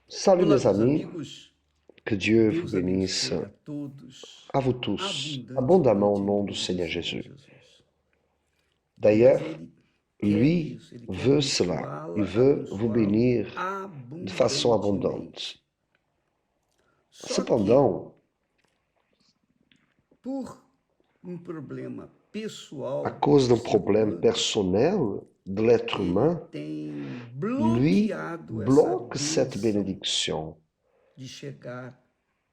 Salut Olá, mes meus amis, amigos, que Dieu vous Deus bénisse abençoe a todos à vous tous abondamment au abundantemente em nom du nome do Seigneur Senhor Jésus. Jesus. Deus, D'ailleurs, Ele quer lui isso, Ele quer veut cela, il veut vous abençoá-lo bénir de façon abondante. abundantemente. Só que, Cependant, por um problema à pessoal cause do d'un ser problème humano, personnel de l'être Ele humain, tem lui bloqueado essa bloque cette bênção bénédiction, de chegar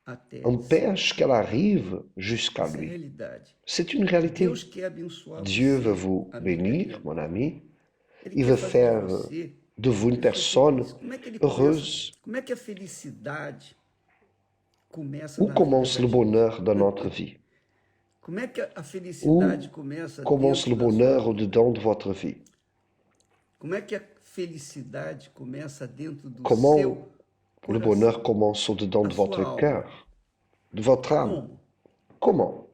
até si. empêche qu'elle arrive jusqu'à Essa é a lui. realidade. C'est une Deus réalité. quer abençoar Dieu veut você, vous amiga e bénir, mon amigo. ami. Ele Il quer veut fazer de faire você de vous uma une pessoa personne feliz. Como é que ele começa? heureuse. Como é que a felicidade começa Où na vida commence da le gente? bonheur dans notre vie? Como é que a felicidade Où começa commence dentro le da sua bonheur vida? au-dedans de votre vie? Como é que a felicidade começa dentro do Comment seu le bonheur coração, commence au-dedans na de sua votre alma? cœur, de votre âme? Como? Comment?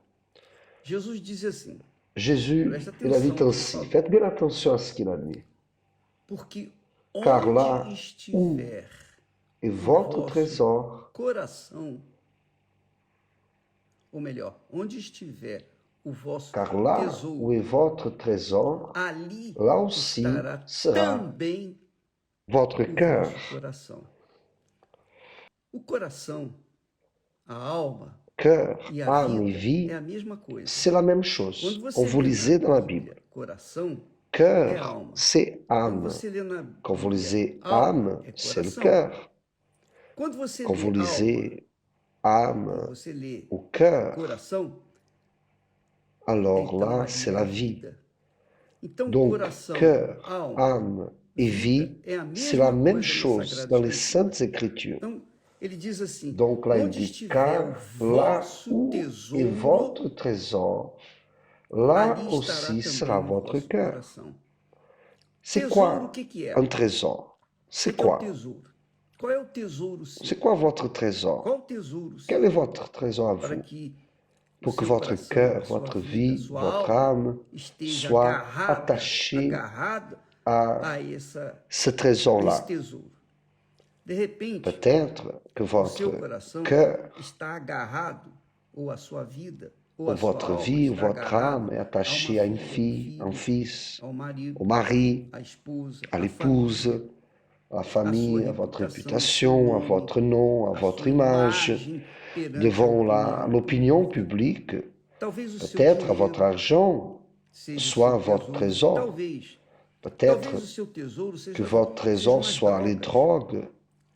Jesus diz assim, Jésus, presta il a dit atenção no que ele ainsi, falou. faites bien attention à ce qu'il a dit, Porque car onde là où estiver est o votre vosso trésor, coração, ou melhor, onde estiver o vosso car là où est tesouro, votre trésor, ali là aussi estará sera também votre o cœur. vosso coração. O coração, a alma Cœur, e a âme et vida é vie, a mesma coisa. c'est la même Quando chose. On você vous lê na lisez dans la Bible. Bíblia coração, é Cœur, alma. c'est Quando âme. você lê na Quand vous Bíblia lisez alma, âme, é c'est le coração. cœur. Quando você Quand vous lê alma, lisez quando âme você lê ou cœur, coração, alors então là, ali c'est é la a vie. vida. Então, Donc, coração, cœur, alma, âme et vida vie, é a c'est la mesma même coisa nas chose Sagradas dans les Escrituras. Saintes Écritures. Então, ele diz assim: Donc là, il onde dit, estiver o car là vosso où est tesouro, votre trésor, là ali estará aussi sera também o votre vosso cœur. coração. C'est Tesouro, o quoi que que é? un O trésor? que C'est que é o quoi? tesouro? Qual é o tesouro seu? C'est quoi votre Qual trésor? o tesouro Quel est seu? votre trésor à Para vous? que o Pour que seu votre coração, a cœur, sua votre vida, a vie, sua votre alma âme esteja soient agarrada, attachés agarrada à a essa, ce esse trésor-là. tesouro. De repente, Peut-être que o seu votre coração cœur, está agarrado, ou a sua vida, ou ou a sua votre alma vie, ou está votre âme agarrada est a uma attachée à une filha, um fille, un filho, fils, ao marido, au mari, à esposa, à à l'épouse, família, à la à sua famille, à votre reputação, o seu réputation, à nome, votre nom, à a votre sua image, imagem perante a devant opinião l'opinion pública. publique, Talvez o seu peut-être à votre dinheiro argent seja o soit seu votre tesouro. trésor. Talvez o Peut-être seu tesouro que seja, votre sejam trésor as soit les drogas. drogues,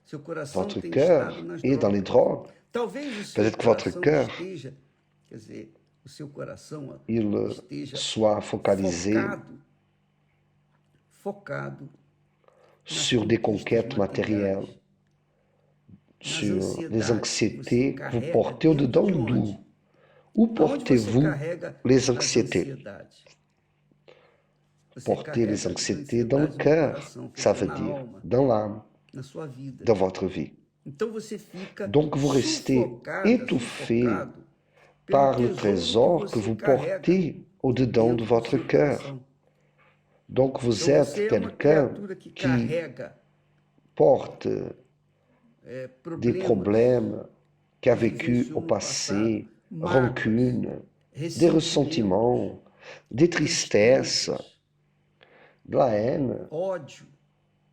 Seu coração votre tem estado cœur nas est dans les drogas. drogues. Talvez o seu Peut-être que votre coração cœur, esteja, quer dizer, o seu coração il esteja soit focalisé focado nas sur des conquistas conquêtes matérielles, materiais, nas sur des ansiedades que você anxiétés que vous carrega portez dentro au-dedans de de onde? vous. Où Aonde você portez-vous carrega les as anxiétés? ansiedades? Você Portez les carrega as anxiétés dans le ansiedades no cœur, coração, quer ça dizer, veut na dire alma, dans l'âme, na sua vida. dans votre vie. Então você fica Donc vous restez sufocada, étouffé sufocado pelo par le tesouro que trésor que você vous carrega portez au-dedans de dentro do votre seu cœur. coração. Donc vous Então êtes você é uma quelqu'un criatura que qui carrega porte des problemas problèmes, qui a que vécu vivenciou au no passado, passé, mágoas, rancune, des ressentimento, ressentiments, des tristesses, tristezas, de la haine, ódio,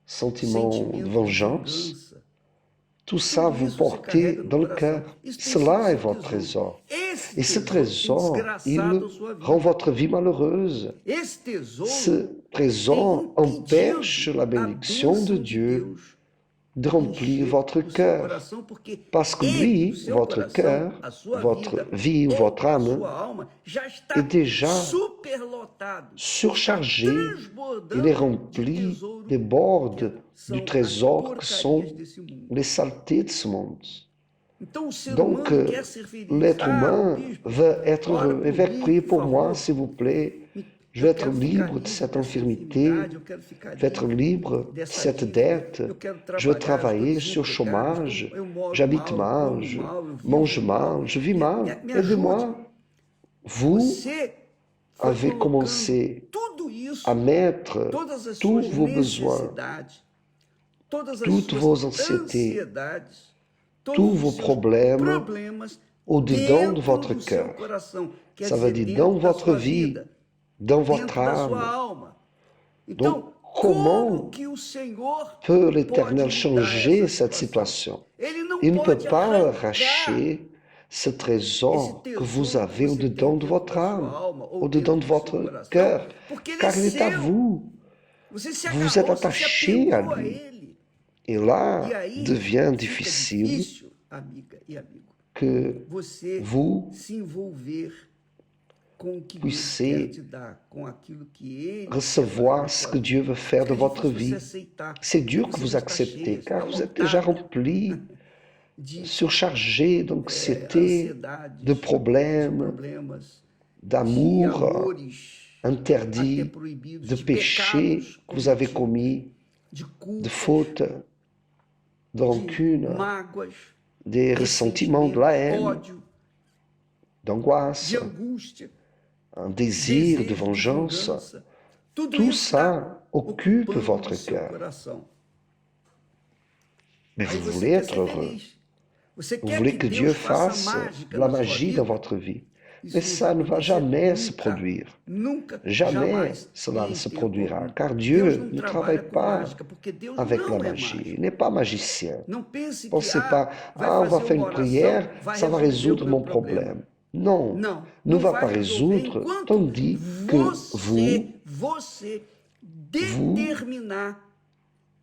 sentiments de sentimento de vengeance. vingança. Tout ça, Tudo vous isso você portez carrega no dans le coração. cœur. Isso tem sido Cela est seu votre tesouro. trésor. Esse Et ce tesouro tem trésor, desgraçado a il sua rend vida. votre vie malheureuse. Esse tesouro Ce tem trésor empêche impedido la a bénédiction de bênção de Dieu Deus de remplir encher votre o seu cœur. coração, porque Parce que ele, o lui, seu votre coração, cœur, a sua votre vida vie ou ou votre a âme sua alma já está est déjà superlotado, está surchargé. Il est transbordando de rempli tesouro des bords que du são as trésor que porcarias sont desse mundo. les saletés de ce monde. Então o ser Donc, humano quer ser feliz. l'être humain Bispo, veut être ora heureux. por Évêque, mim, priez por pour moi, favor. s'il vous plaît. Je Eu veux être quero ficar libre de livre cette dessa infirmité, enfermidade, eu quero ficar je veux être livre libre de dessa cette dívida, dette, eu quero je veux trabalhar, estou travailler sur desempregado, chômage, eu moro j'habite mal, eu mal, como je mal, eu vivo mange mal. mal, je vis mal. Me ajude. Aidez-moi. Vous Você foi avez colocando commencé tudo isso, à mettre todas as tous suas vos besoins, necessidades todas as toutes vos suas ansiétés, ansiedades, tous todos vos os seus problèmes problemas au-dedans de dentro votre do seu cœur. coração, quer Ça veut dizer, dire dans dentro da votre sua vie, vida, dans votre dentro da sua âme. alma. Donc, Então, comment como que o Senhor peut pode l'Éternel mudar changer essa cette situação? situation? Ele não Il ne peut pode pas arrancar arracher ce esse trésor que vous tesouro que avez você tem au-dedans de dentro votre da sua âme, alma ou au-dedans dentro de do seu votre coração, cœur, porque ele car il é est à seu. vous. Você se Vous êtes agarrou, você se attaché à apegou a lui. ele. Et là, E aí devient fica difficile difícil, amiga e amigo, que você vous se envolver com o que Deus puissiez quer te dar, com aquilo que Ele quer recevoir fazer ce na que sua Dieu veut faire de vida. Fica votre difícil você vie. aceitar, C'est dur porque que você vous já está acceptez, cheia, você car está vous êtes déjà lotada rempli, de surchargé d'anxiété, ansiedades, de de problèmes, problemas, de d'amour amores até interdit, proibidos, de de péchés pecados que vous avez cometidos, commis, de de culpas, fautes, de de rancune, mágoas, des ressentiments, de la haine, ódio, d'angoisse, de angústia, un désir de desejo de vengeance. vingança. Tudo Tout isso está ça occupe ocupando votre o seu cœur. coração. Mais Aí vous você voulez quer être ser heureux. feliz. Você Vous quer voulez que que Dieu Deus faça fasse mágica la na sua magie dans vida? votre vie. Isso Mais não ça vai ne va acontecer jamais se nunca, produire. nunca, Jamais jamais cela e ne em se tempo produira, algum. car Deus Dieu não ne trabalha travaille com pas mágica, porque Deus avec não la é magie. mágico. Il n'est pas magicien. Não pense que Pensez pas, vai ah, on va fazer faire uma une oração, prière, vai ça va resolver o résoudre meu mon problema. problème. Non, Não, ne não va vai pas resolver résoudre, enquanto tandis que você vous determinar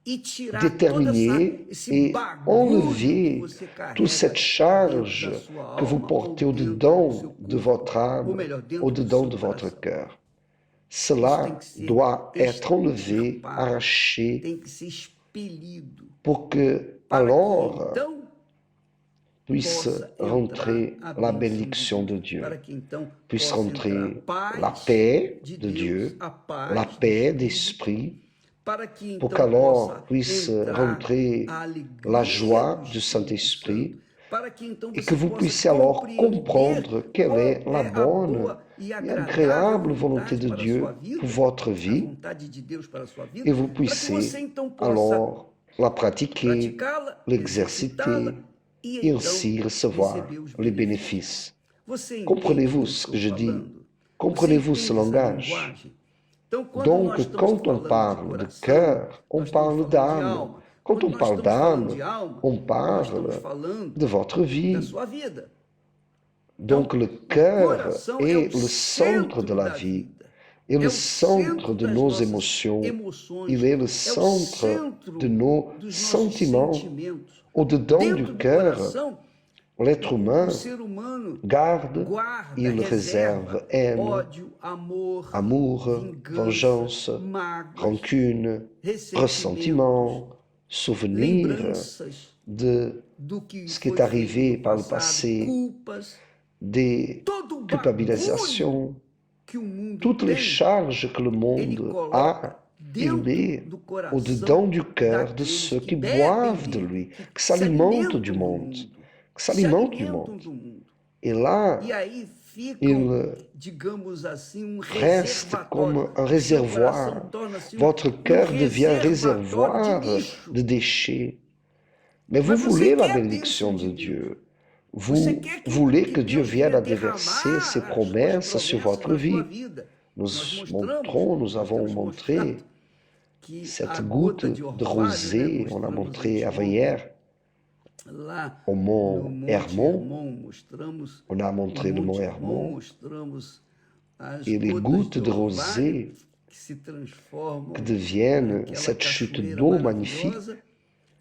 e tirar déterminer esse et bagulho que enlever você carrega toute cette dentro charge da sua que vous alma portez ou dentro do au-dedans seu de corpo, votre ou âme, melhor, dentro do au-dedans seu de votre coração. cœur. Isso tem Cela que ser doit être enlevé, extirpado, arraché, tem que ser expelido, pour que para que alors então puisse possa rentrer entrar a la bênção bénédiction de Deus, Dieu, para que então puisse possa rentrer entrar a la paz paix de de Deus, Dieu, a paz la do paix Espírito, d'esprit, para que pour então qu'alors possa puisse entrar rentrer a la alegria joie do du Espírito Saint-Esprit, Santo, para que então et você que vous possa puissiez alors compreender comprendre quelle qual est la é a bonne boa e et agradável agréable volonté vontade de para a sua Dieu vida, pour votre a vie, vontade de Deus para a sua vida, et vous para que você puissiez então possa alors la pratiquer, praticá-la, exercitá-la l'exerciter, e et então ainsi recevoir receber os les benefícios. bénéfices. Você entende Comprenez-vous o que eu ce estou que je dis? falando? Comprenez-vous Você ce entende essa langage? linguagem? Então, quando Donc, nós estamos quand on falando de parle de coração, cœur, on nós estamos parle falando de d'âme. alma. Quand Quando on nós parle estamos falando d'âme, de alma, on nós parle estamos falando de votre da vie. sua vida. Donc, Então, le o cœur coração é est o le centre de centro la da vie, vida. est É le o centre centro de das nos nossas émotions, emoções. il est le É o centre centro de nos dos nossos sentiments. sentimentos. Au-dedans Dentro du do cœur, coração, l'être humain o ser humano garde, guarda, il reserva réserve haine, ódio, amor, amour, vengeance, mágoas, rancune, ressentimentos, ressentiment, souvenir lembranças de do que ce qui foi est arrivé feito no par le passado, passé, culpas, des todo o bagulho culpabilisations, que o mundo toutes les tem, charges que le ele monde coloca a, il dentro met do coração au-dedans du cœur de daqueles ceux que qui bebem boivent de dele, lui, que qui se s'alimentent du alimentam do monde, mundo, qui que se s'alimentent du alimentam monde. do mundo. Et là, E aí ficam, il digamos assim, reste comme reservatório. un O seu réservoir. coração torna-se Votre cœur devient un reservatório réservoir de lixo. de déchets. Mais vous Mas você voulez la quer a bénédiction bênção de de Deus. Dieu. Você Vous quer voulez que Dieu Deus vienne venha à déverser ses derramar as promesses suas sur promessas votre na sua vie. vida. Nous Nós avons temos montré mostrado que a cette goutte goutte de de orvalho, rosée, né, on a mostramos montré anteontem, avant-hier, lá au no mont Monte Hermon, mostramos on a no montré le mont Monte Hermon, mostramos as et les gotas gouttes de orvalho rosée que se transformam que deviennent naquela cette chute cachoeira d'eau magnifique. maravilhosa.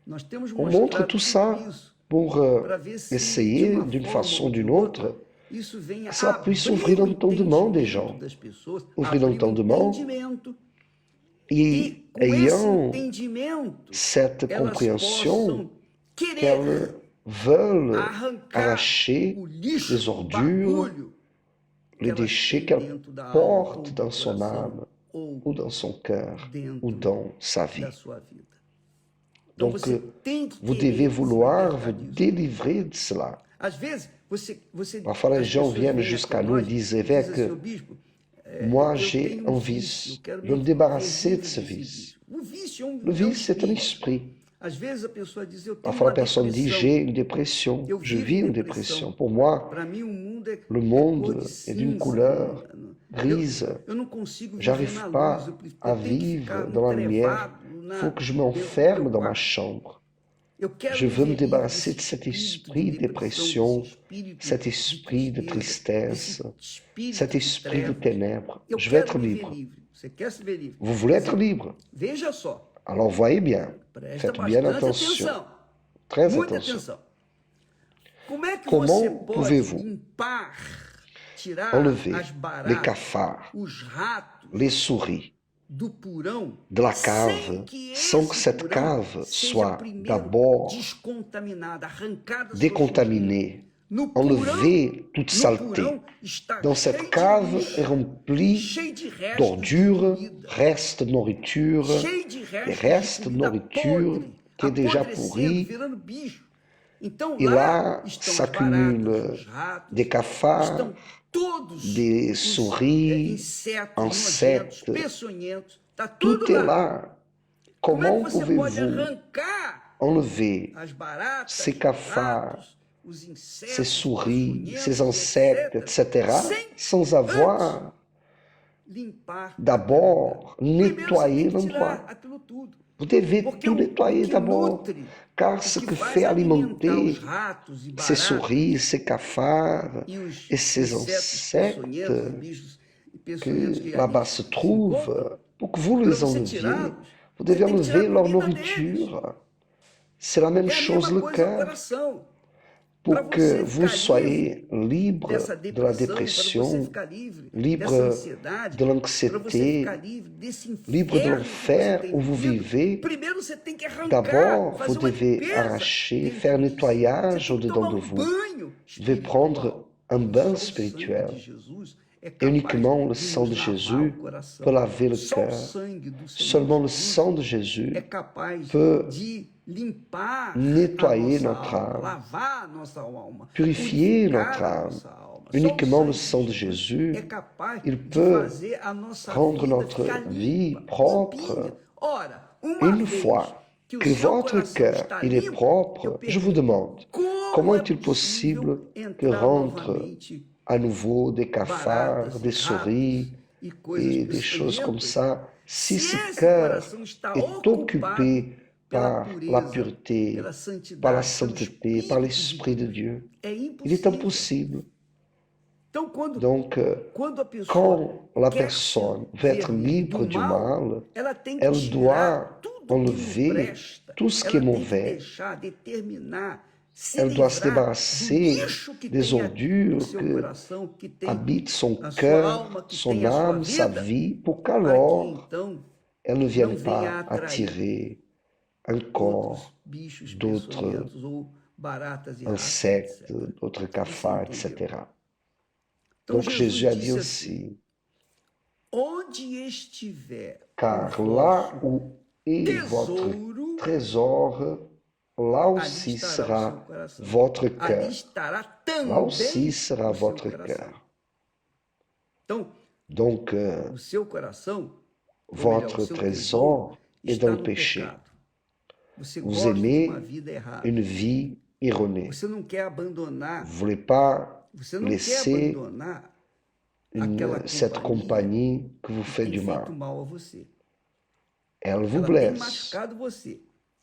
Nós temos On montre mostrado tout tudo ça isso pour para ver se, de essayer, uma d'une forma façon ou ou de d'une outra, autre, isso venha que ça puisse ouvrir abrir o l'entendement des entendimento gens, das pessoas, ouvrir abrir o l'entendement, entendimento, et e com esse ayant entendimento, cette elas compréhension possam querer qu'elles veulent arrancar arracher o lixo, les o ordures, bagulho que les elas déchets têm qu'elles dentro da alma, portent ou dans do son coração, âme, ou ou dans son cœur, ou dentro dans sa vie. da sua vida. Então Donc, você tem que vous querer devez se vouloir libertar vous disso. délivrer de cela. Às vezes, Parfois, les as gens pessoas viennent vêm jusqu'à até nous et nós disent, e dizem évêque, assim, "Ô bispo, moi eu j'ai tenho un vício, vice, eu quero je veux me débarrasser de livre ce desse vice. vício." O vício é um Le vice, c'est un espírito. esprit. Às vezes a pessoa diz, eu tenho Parfois, uma la personne dit, depressão, j'ai une dépression, eu je vivo vis em une depressão. dépression. Pour moi, Para mim o mundo le é cor de monde est d'une cinza. couleur grise. Eu não consigo viver na J'arrive luz, pas eu à tenho que ficar vivre dans la lumière. entrevado Il faut que je dentro do meu m'enferme dans ma quarto. chambre. Eu quero Je veux me viver livre débarrasser desse de cet espírito de esprit de depressão, desse dépression, espírito cet de esprit de tristeza, desse tristesse, espírito cet de esprit de trevas. ténèbres. Eu Je veux quero être me ver libre. livre. Você quer se ver livre? Vous voulez Quer être dizer, libre? veja só, Alors voyez bien, presta faites bien bastante attention, atenção, très muita attention. atenção. Como é que você Comment pode pouvez-vous limpar, tirar enlever as les baratas, cafards, os ratos les souris do porão, de la sem cave, que sans que esse cette porão cave seja soit primeiro d'abord descontaminada, arrancada suas sujeiras? décontaminée, No porão, enlever toute no saleté. porão está Dans cheio cette de cave lixo, est remplie cheio de restos de d'ordures, comida, restes de nourriture, cheio de des restos restes de de comida nourriture podre, qui est déjà apodrecendo, pourrie. virando bicho. Então Et lá là estão as baratas, s'accumulent os ratos, des cafards, estão todos des os souris, insetos nojentos, insectes. peçonhentos, está Tout tudo est lá. là. Como é que Comment você pode pouvez-vous arrancar enlever as baratas, ces os cafards, ratos, os insetos, ces souris, peçonhentos, ces insectes, etc., sem sans avoir limpar d'abord aquilo lá? Primeiro você tem nettoyer que tirar l'endroit? aquilo tudo. Vous devez Porque tout o nettoyer que d'abord, nutre, car o ce que que faz fait alimentar os alimenter ratos e ces baratas souris, ces cafards e os et ces insetos insectes peçonhentos, bichos peçonhentos que que là-bas ali se se trouvent, encontram, pour que vous para les você enleviez, tirá-los, vous você devez tem que tirar a enlever leur comida deles. nourriture. C'est la même É a chose mesma le coisa ao cœur. coração. Para Pour que você vous ficar livre soyez libre dessa de la depressão, para você dépression, ficar livre dessa libre ansiedade, de para você ficar l'anxiété, livre desse libre de inferno que você l'enfer tem où vous vivido, vivez, primeiro você tem que arrancar, d'abord, vous fazer uma devez limpeza arracher, dentro faire disso. Você nettoyage tem que au-dedans tomar de um vous. banho Vous devez prendre espiritual. un E bain só o sangue spirituel. de Jesus é Et capaz uniquement le de sang nos de lavar o Jésus peut coração. laver le Só o cœur. sangue do Senhor Seulement le Jesus sang de Jésus é capaz peut de limpar a nettoyer nossa notre alma, âme, lavar a nossa alma, purifier notre purificar a âme. nossa alma. Só Uniquement o le sangue sang de de Jesus Jésus, é capaz il de peut fazer a nossa rendre vida notre ficar vie limpa, propre. limpinha. Ora, uma Une vez fois que o que seu votre coração cœur está il est limpo, eu propre, je vous pergunto, demande, como comment é est-il possible possível que entrar rentrent novamente à nouveau des cafards, baratas e des souris ratos e coisas et des choses comme peçonhentas ça si se ce esse cœur coração está est ocupado occupé pela par la pureza, pureté, pela par la santidade, pelo sainteté, par Espírito de l'Esprit de Deus? Dieu? É Il est impossível. impossible. Então, Donc, quando a pessoa quand la quer se personne veut ver être livre do libre du mal, mal, ela tem que elle tirar doit tudo que não enlever presta. tout ce qui est Ela tem que mauvais. deixar, determinar, se Elle doit se livrar do débarrasser lixo que des tem no ordures seu que coração, que tem habitent son a sua cœur, alma, que son tem a sua âme, sa vida, vie, pour para que qu'alors então elle ne não vienne venha pas atrair attirer outros encore bichos d'autres peçonhentos ou baratas e ratos, insectes, etc. d'autres Você cafards, entendeu? etc. Então Donc Jésus a dit disse assim, aussi, onde estiver o car là vosso où est votre tesouro, trésor, là ali aussi estará o seu sera coração. votre Ali cœur. estará Là aussi também sera o seu votre coração. cœur. Então, Donc, o seu coração, ou melhor, votre o seu trésor tesouro, est está dans le no péché. pecado. Você Vous gosta de uma aimez vida errada. une vie erronée. Você não quer Vous abandonar, ne voulez pas você não quer laisser abandonar aquela cette compagnie que vous que fait tem du feito mal. mal a você. Elle vous Ela tem blesse. machucado você.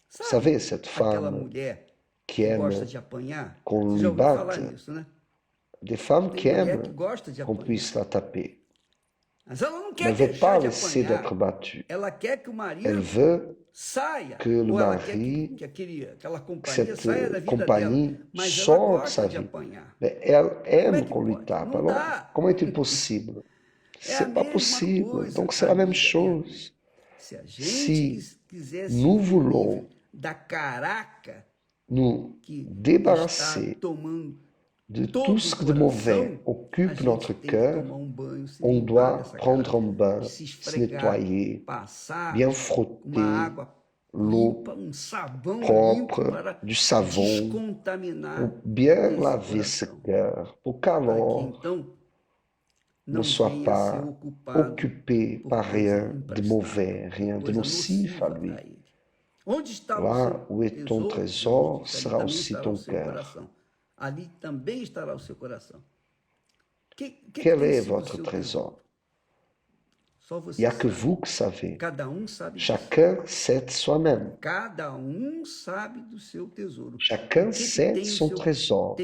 Vous savez, cette Aquela femme mulher qui que aime gosta de apanhar, qu'on você lui já ouviu falar batte, nisso, né? des femmes qui Tem mulher aiment que gosta de qu'on apanhar. puisse la taper. Mas ela não Elle quer ne veut deixar pas de laisser d'être apanhar. battue. Ela quer que o Elle marido veut saia. que le Ou ela quer mari, que aquela que companhia saia da cette vida dela. compagnie Mas ela sorte de gosta sa de vie. apanhar. Mais elle Como é aime que qu'on lui pode? tape. Não Alors, dá. comment est-il possible? É a C'est pas mesma possible. coisa, Donc, c'est la même amiga e amigo. chose. Se a gente Si quisesse nous ser voulons livre da caraca nous que está débarrasser tomando de todo tout o ce que de mauvais coração, a occupe gente notre tem que cœur, tomar banho, se on limpar doit dessa prendre caraca, un bain, e se se esfregar, nettoyer, passar bien uma frotter água l'eau limpa, sabão limpo propre, para du savon, descontaminar pour bien esse laver ce coração, cœur, pour para que qu'alors então ne não soit venha a ser pas ocupado occupé por par coisa rien de imprestável, mauvais, por rien de coisa nocif à nociva lui. para ele. Onde está o Là seu où est ton tesouro, trésor, Jesus disse, ali sera também aussi estará ton o seu cœur. coração. Ali também estará o seu coração. Que Quel tem est sido o votre seu trésor? tesouro? Só Il n'y você a que sabe. vous que savez. Cada sabe disso. Chacun sait de soi-même. Cada sabe do seu tesouro. Chacun O que sait tem o son seu trésor.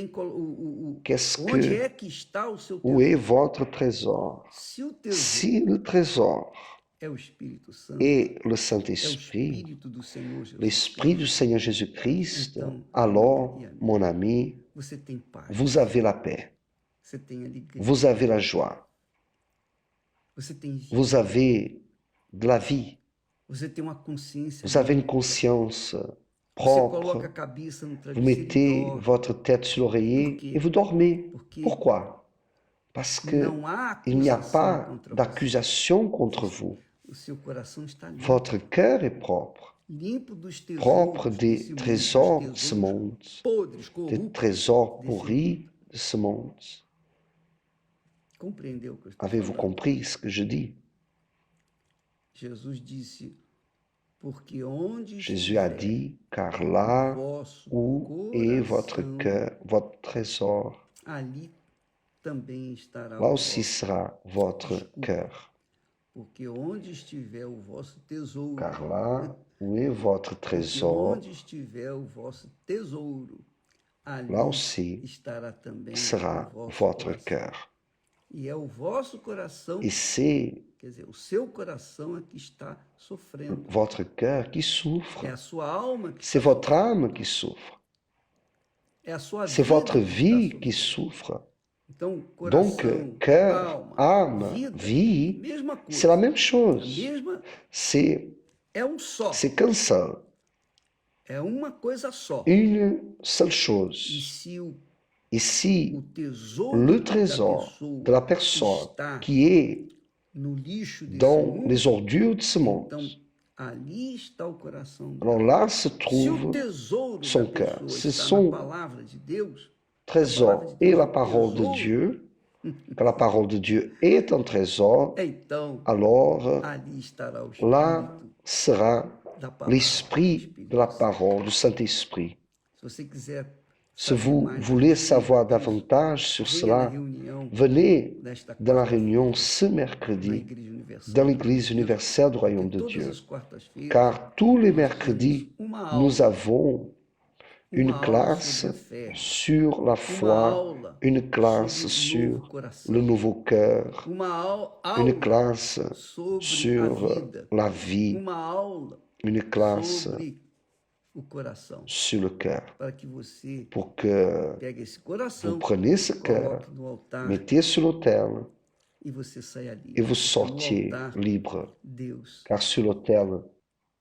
Qu'est-ce onde que, é que está o seu où tesouro? est votre trésor? Se o tesouro Si le trésor é o Espírito Santo, est le é o Saint-Esprit, Espírito do Senhor Jesus l'Esprit du Cristo, Seigneur Jésus-Christ, então, alors, amiga e amigo, mon ami, você tem paz, vous avez la paix, você tem alegria, vous avez la joie, você tem vous avez de la vie, você tem uma consciência vous avez une limpa. conscience Você coloca a propre, cabeça no vous travesseiro e mettez dorme. votre tête sur l'oreiller Por quê? et vous dormez. Porque Pourquoi? Parce que não há il n'y a acusação pas contra você. d'accusation contre vous. O seu coração está limpo, Votre cœur est propre, limpo dos propre tesouros des desse mundo, dos trésors de ce tesouros monde, podres, des corruptos. trésors desse pourris de ce monde. Compreendeu o que eu estou Avez-vous falando? compris ce que je dis? Jesus disse, porque onde Jésus a estiver dit, car o là vosso où est votre coração, cœur, votre trésor, ali também estará là o aussi vosso. sera votre Desculpe. cœur. Porque onde estiver o vosso tesouro, Car là où est votre porque trésor, onde estiver o vosso tesouro, ali là aussi estará também sera o vosso votre coração. cœur. E é o vosso coração, Et c'est quer dizer, o seu coração é que está sofrendo. votre cœur qui souffre. É a sua alma que C'est está votre âme qui souffre. É a sua C'est vida votre que está vie sofrendo. qui souffre. Então, Donc, coração, cœur, alma, âme, vida, vie, mesma coisa. c'est la même A chose. mesma, C'est é só. qu'un seul. É uma coisa só. Une seule E chose. se o Ici, tesouro le da trésor pessoa de la personne está qui est no lixo desse dans mundo, les ordures de ce monde, então ali está o coração dela. alors là se Se o trouve tesouro son da cœur. pessoa Se está son na palavra de Deus, trésor est la parole de Dieu, que la parole de Dieu est un trésor, então alors ali estará o là Espírito sera da palavra. l'esprit Espírito de la Santo. parole, du Saint-Esprit. Se você quiser Si saber vous mais voulez disso, savoir davantage sur venha na cela, reunião venez desta dans la quarta-feira réunion ce na mercredi Igreja Universal. dans l'Église universelle du Royaume de Todas Dieu. as quartas-feiras, Car tous les nós mercredis, temos uma aula, nous avons une uma aula classe sobre a fé, sur la uma foi, aula une classe sobre o novo sur coração, le nouveau cœur, uma une aula classe sobre a sur vida, la vie, uma aula une classe sobre o coração, sur le cœur, para que você pour que pegue esse vous coração, preniez ce cœur, coloque no altar mettez sur l'autel e você saia livre. et vous Porque sortiez no altar, libre. Deus Car sur l'autel,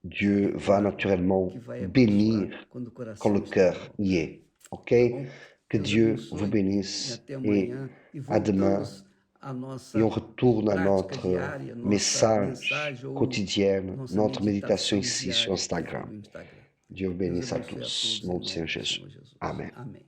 Dieu va naturellement que vai bénir abençoar quando o coração quand le está cœur pronto, y est. OK? tá bom? Que Deus Dieu abençoe vous e bénisse até et amanhã e à demain. voltamos à nossa Et on retourne à prática notre diária, nossa message mensagem ou quotidien, nossa notre méditation meditação ici diária sur aqui Instagram. no Instagram. Dieu vous Deus bénisse à abençoe a tous. todos Au nom em du Seigneur nome do Jésus. Senhor Jesus. Amen. Amém.